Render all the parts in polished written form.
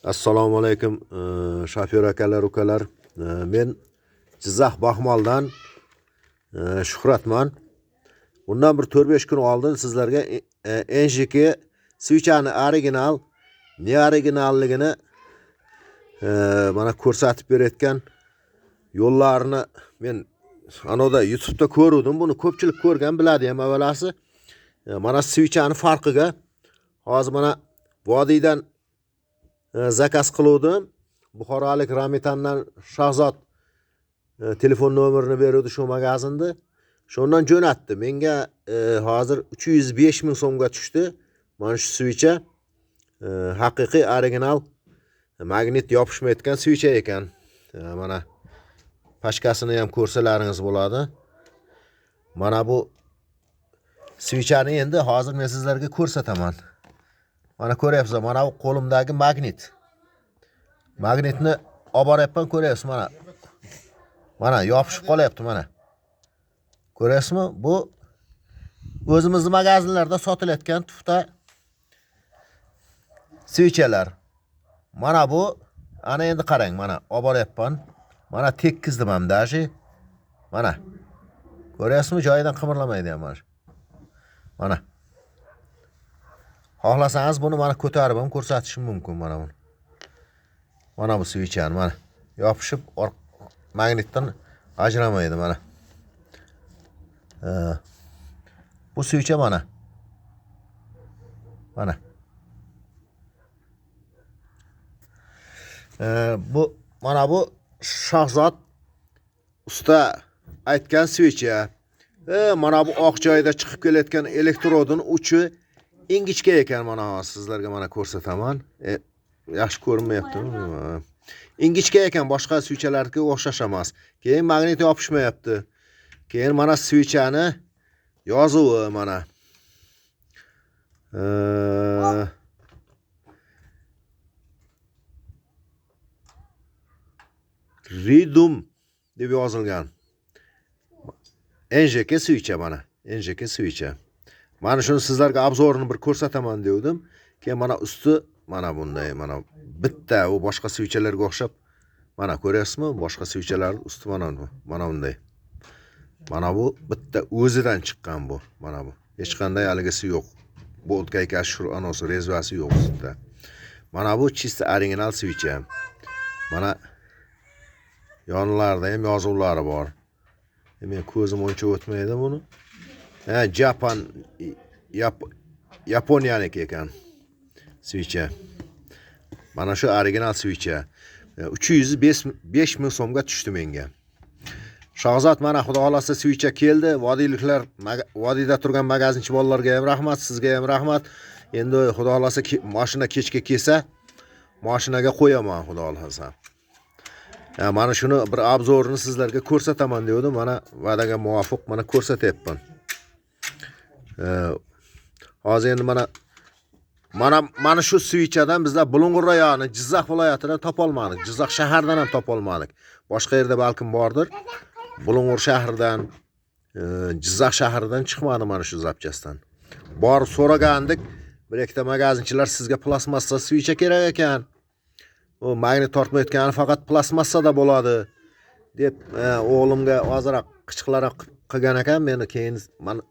Assalomu alaykum, shofyor akalar, ukalar. Men Jizzax Baxmaldan Shuhratman. Bundan bir 4-5 kun oldin sizlarga NJK switchani original, ne originalligini mana ko'rsatib berayotgan yo'llarini men anoda YouTube'da ko'rdim. Buni ko'pchilik ko'rgan, biladi ham avvalasi. Mana switchani farqiga hozir mana vodiydan zakaz qiluvdim. Buxorolik Ramitandan Shahzod telefon nomerini berdi shu magazinda. Shundan jo'natdi. Menga hozir 305 ming so'mga tushdi. Mana shu switcha haqiqiy original magnit yopishmayotgan switcha ekan. Mana pashkasini ham ko'rsalaringiz bo'ladi. Mana bu switchani endi hozir men sizlarga ko'rsataman. Mana ko'ryapsiz, mana bu qo'limdagi magnit. Magnitni olib boryapman, ko'ryapsiz mana. Mana yopishib qolyapti mana. Ko'ryapsizmi? Bu o'zimizning magazinlarda sotilayotgan tufta switchalar. Mana bu ana endi qarang, mana olib boryapman. Mana tekkizdim ham dashi. Mana. Ko'ryapsizmi? Joyidan qimirlamaydi ham mana. Mana. Xohlasangiz buni mana ko'tarib ham ko'rsatishim mumkin mana buni. Mana bu switchani mana yopishib magnitdan ajramaydi mana. Bu switcha mana. Mana. Bu mana bu Shahzod usta aytgan switcha. Mana bu oq joyda chiqib kelayotgan elektrodning uchi ingichka ekan, mana sizlarga mana ko'rsataman. Yaxshi ko'rinmayaptimi? Ingichka ekan, boshqa switchalarga o'xshash emas. Keyin magnit yopishmayapti. Keyin mana switchani yozuvi mana. Ridum deb yozilgan. NJK switcha mana. NJK switcha. Mana shuni sizlarga obzorini bir ko'rsataman dedim. Keyin mana usti mana bunday, mana bitta u boshqa switchalarga o'xshab. Mana ko'ryapsizmi? Boshqa switchalar usti mana bu. Mana bunday. Mana bu bitta o'zidan chiqqan bu. Mana bu. Hech qanday aligisi yo'q. Boltkayka shu anosi rezvasi yo'q ustida. Mana bu chista original switcha. Mana yonlarida ham yozuvlari bor. Men ko'zim uncha o'tmaydi buni. Yaponiyalik ekan switcha. Mana shu original switcha. 305 ming so'mga tushdi menga. Shahzod mana xudo xolasa switcha keldi. Vodiyliklar, vodiyda turgan magazinchi bolalarga ham rahmat, sizga ham rahmat. Endi xudo xolasa mashina kechga kelsa, mashinaga qo'yaman xudo xolasa. Mana shuni bir obzorini sizlarga ko'rsataman dedim. Mana va'daga muvofiq mana ko'rsatyapman. Hozir endi mana shu switchadan bizlar Bulung'ur rayoni, Jizzax viloyatidan topolmadik. Jizzax shahardan ham topolmadik. Boshqa yerda balkim bordir. Bulung'ur shahridan, Jizzax shahridan chiqmadi mana shu zapchastdan. Borib so'ragandik, bir ikkita magazinchilar sizga plastmassa switcha kerak ekan. U magnit tortmayotgani faqat plastmassada bo'ladi deb o'g'limga ozroq qichqilariq qilgan ekan. Meni keyin mana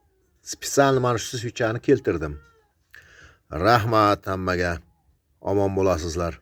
spesial mana shu switchani keltirdim. Rahmat hammaga. Omon bo'lasizlar.